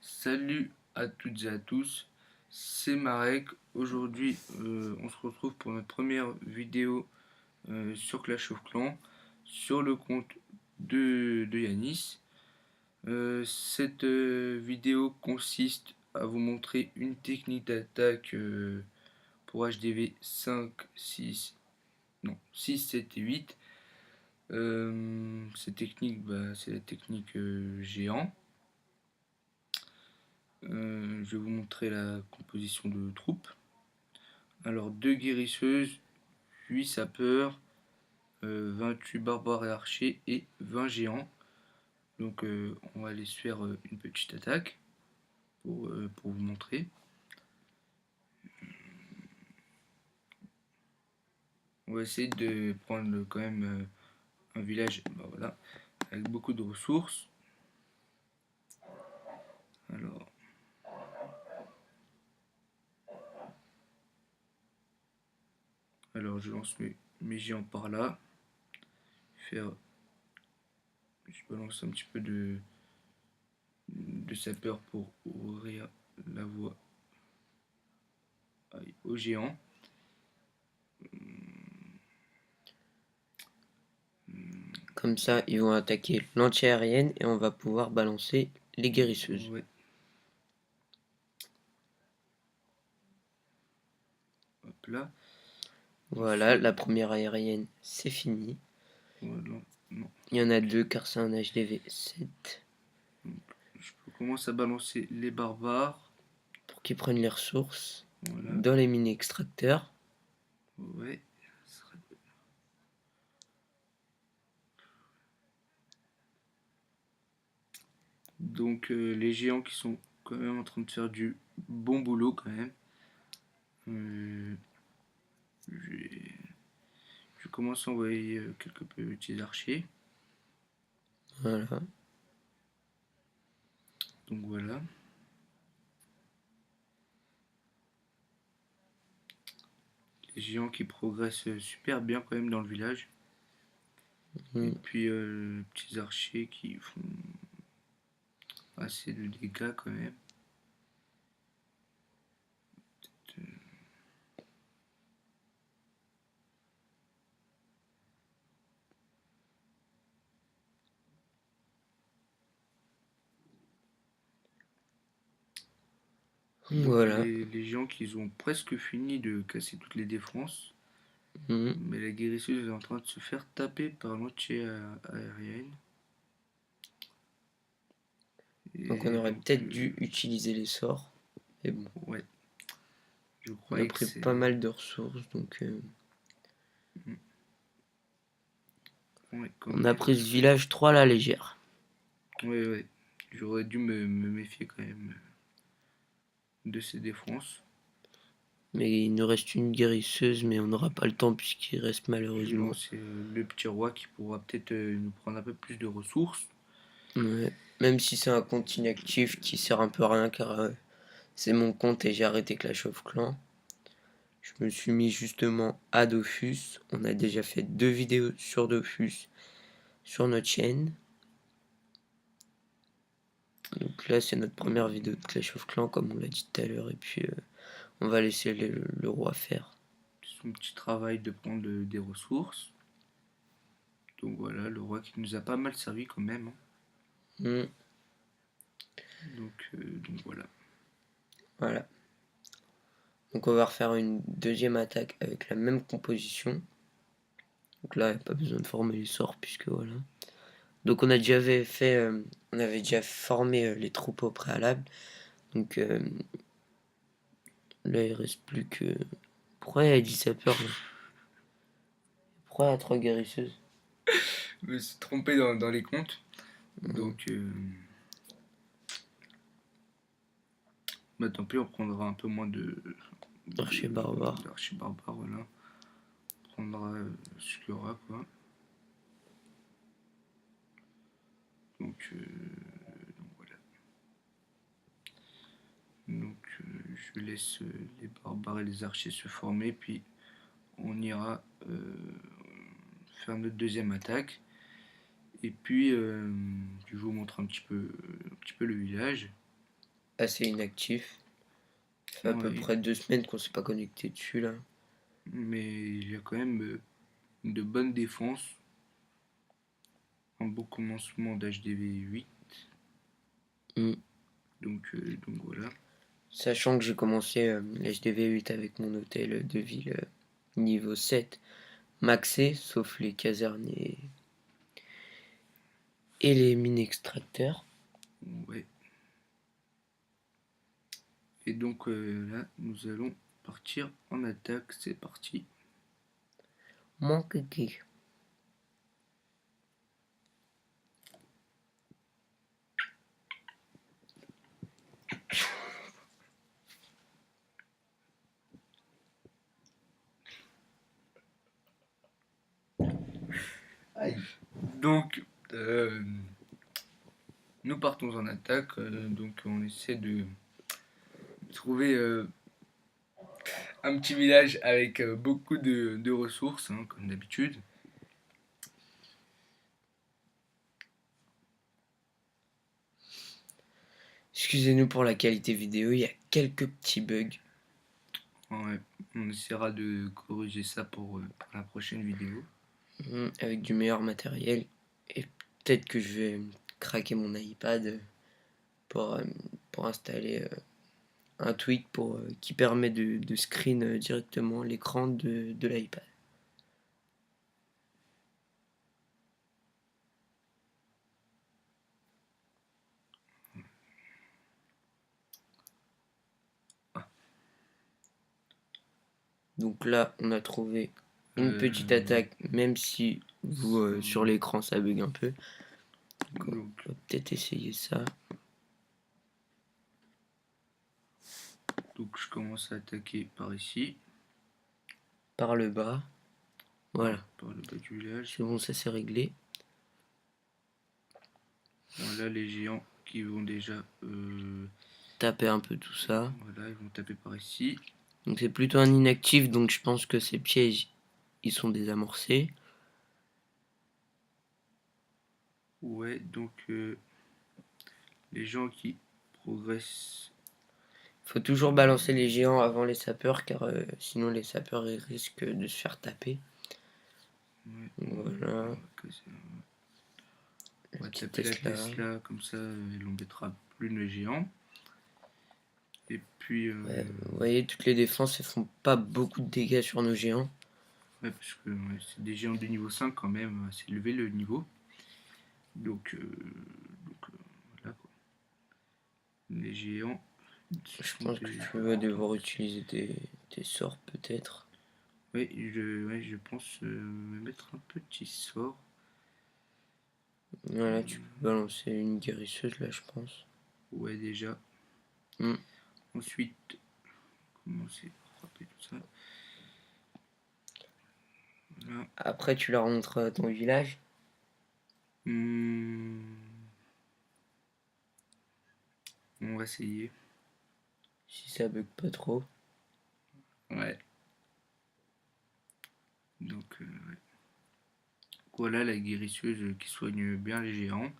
Salut à toutes et à tous, c'est Marek. Aujourd'hui, on se retrouve pour notre première vidéo sur Clash of Clans sur le compte de Yanis. Cette vidéo consiste à vous montrer une technique d'attaque pour HDV 5, 6, non, 6, 7 et 8. Cette technique, c'est la technique géant. Je vais vous montrer la composition de troupes. Alors 2 guérisseuses, 8 sapeurs, 28 barbares et archers et 20 géants. Donc on va aller se faire une petite attaque pour vous montrer. On va essayer de prendre quand même un village voilà, avec beaucoup de ressources. Alors je lance mes géants par là. Je balance un petit peu de sapeurs pour ouvrir la voie aux géants. Comme ça, ils vont attaquer l'anti-aérienne et on va pouvoir balancer les guérisseuses. Ouais. Hop là. Voilà, Ensuite, la première aérienne, c'est fini. voilà. Non. Il y en a deux car c'est un HDV 7. Donc, je commence à balancer les barbares. Pour qu'ils prennent les ressources Voilà. dans les mini-extracteurs. Ouais. Donc les géants qui sont quand même en train de faire du bon boulot quand même. Je commence à envoyer quelques petits archers. Voilà. Donc voilà. Les géants qui progressent super bien quand même dans le village. Et puis petits archers qui font assez de dégâts quand même. Voilà. Les gens qui ont presque fini de casser toutes les défenses. Mais la guérisseuse est en train de se faire taper par l'anti-aérienne. Donc on aurait peut-être dû utiliser les sorts. Mais bon. Ouais. Je On crois a que pris c'est. pas mal de ressources, donc Ouais, on a pris ce village 3 à la légère. Ouais. J'aurais dû me méfier quand même de ces défenses. Mais il nous reste une guérisseuse, mais on n'aura pas le temps puisqu'il reste Je vais malheureusement. lancer le petit roi qui pourra peut-être nous prendre un peu plus de ressources. Ouais. Même si c'est un compte inactif qui sert un peu à rien car c'est mon compte et j'ai arrêté Clash of Clans. Je me suis mis justement à Dofus. On a déjà fait 2 vidéos sur Dofus sur notre chaîne. Donc là c'est notre première vidéo de Clash of Clans comme on l'a dit tout à l'heure. Et puis on va laisser le roi faire. Son petit travail de prendre des ressources. Donc voilà, le roi qui nous a pas mal servi quand même. Donc voilà. Voilà. Donc on va refaire une deuxième attaque avec la même composition. Donc là il n'y a pas besoin de former les sorts puisque voilà. Donc on avait déjà formé les troupes au préalable. Donc là il reste plus que. Pourquoi il y a 10 sapeurs là? Pourquoi il y a 3 guérisseuses? Je me suis trompé dans les comptes. Donc tant pis, on prendra un peu moins Archer barbare. d'archers barbares, voilà. On prendra ce qu'il y aura quoi. Donc voilà. Donc je laisse les barbares et les archers se former, puis on ira faire notre deuxième attaque. Et puis je vous montre un petit peu le village. assez inactif. Ça fait à peu Ouais, près 2 semaines qu'on s'est pas connecté dessus là. mais il y a quand même de bonnes défenses. Un beau commencement d'HDV 8. Mm. Donc voilà. Sachant que j'ai commencé l'HDV 8 avec mon hôtel de ville niveau 7 maxé, sauf les casernes et les mines extracteurs. Ouais. Et donc là, nous allons partir en attaque. C'est parti. Mon kiki. Donc, nous partons en attaque. Donc, on essaie de trouver un petit village avec beaucoup de ressources, hein, comme d'habitude. Excusez-nous pour la qualité vidéo, il y a quelques petits bugs. Ouais, on essaiera de corriger ça pour la prochaine vidéo. Avec du meilleur matériel. Et peut-être que je vais craquer mon iPad pour, euh, pour installer un tweak qui permet de screen directement l'écran de l'iPad. Donc là, on a trouvé une petite attaque, même si vous sur l'écran ça bug un peu. Donc, on va peut-être essayer ça. Donc je commence à attaquer par ici. Par le bas. Voilà. Par le bas du village. C'est bon, ça s'est réglé. Voilà les géants qui vont déjà Taper un peu tout ça. voilà, ils vont taper par ici. Donc c'est plutôt un inactif, donc je pense que ces pièges, ils sont désamorcés. Ouais, donc les gens qui progressent. Faut toujours balancer les géants avant les sapeurs, car sinon les sapeurs ils risquent de se faire taper. Ouais, Voilà. On va taper la Tesla, comme ça elle embêtera plus le géant. Et puis. Ouais, vous voyez, toutes les défenses, elles font pas beaucoup de dégâts sur nos géants. Ouais, parce que c'est des géants de niveau 5 quand même, assez élevé le niveau. Donc voilà quoi. Les géants. Je pense que tu vas devoir utiliser tes sorts peut-être. Oui, je pense me mettre un petit sort. Voilà, tu peux balancer une guérisseuse là, je pense. Ouais, déjà. Mm. Ensuite, commencer à frapper tout ça. Voilà. Après, tu leur montres ton village. On va essayer. Si ça bug pas trop. Ouais. Donc, ouais. Voilà la guérisseuse qui soigne bien les géants.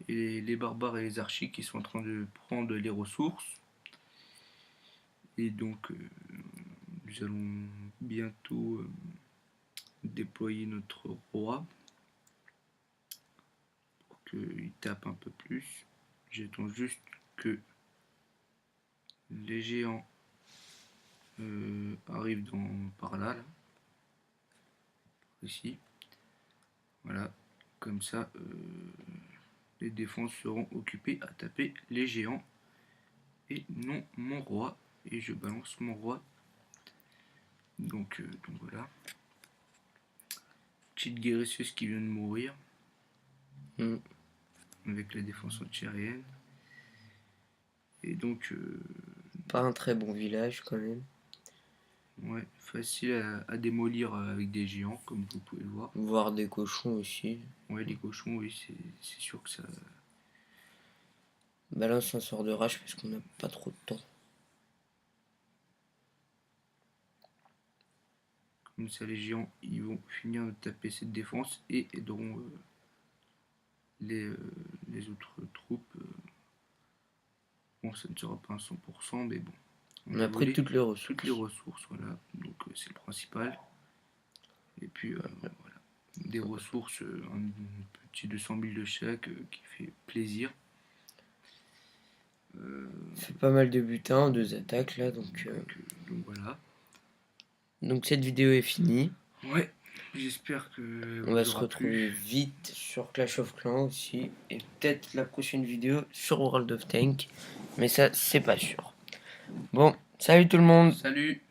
Et les barbares et les archers qui sont en train de prendre les ressources. Et donc, nous allons bientôt déployer notre roi pour qu'il tape un peu plus. J'attends juste que les géants arrivent par là, ici. Voilà, comme ça, les défenses seront occupées à taper les géants et non mon roi. Et je balance mon roi. Donc voilà. Petite guérisseuse qui vient de mourir. Mm. Avec la défense antiaérienne. Et donc. Pas un très bon village quand même. Ouais, facile à démolir avec des géants, comme vous pouvez le voir. Voir des cochons aussi. Ouais, les cochons, oui, c'est sûr que ça. Balance un sort de rage parce qu'on n'a pas trop de temps. Comme ça, les géants, ils vont finir de taper cette défense et aideront les autres troupes Bon, ça ne sera pas un 100%, mais bon. On a pris toutes les ressources. Toutes les ressources, voilà. Donc c'est le principal. Et puis voilà. Des ressources, un petit 200 000 de chaque qui fait plaisir. Fait pas mal de butins, 2 attaques là, donc voilà. Donc cette vidéo est finie. Ouais, j'espère que on va se retrouver vite sur Clash of Clans aussi, et peut-être la prochaine vidéo sur World of Tanks, mais ça c'est pas sûr. Bon, salut tout le monde. Salut.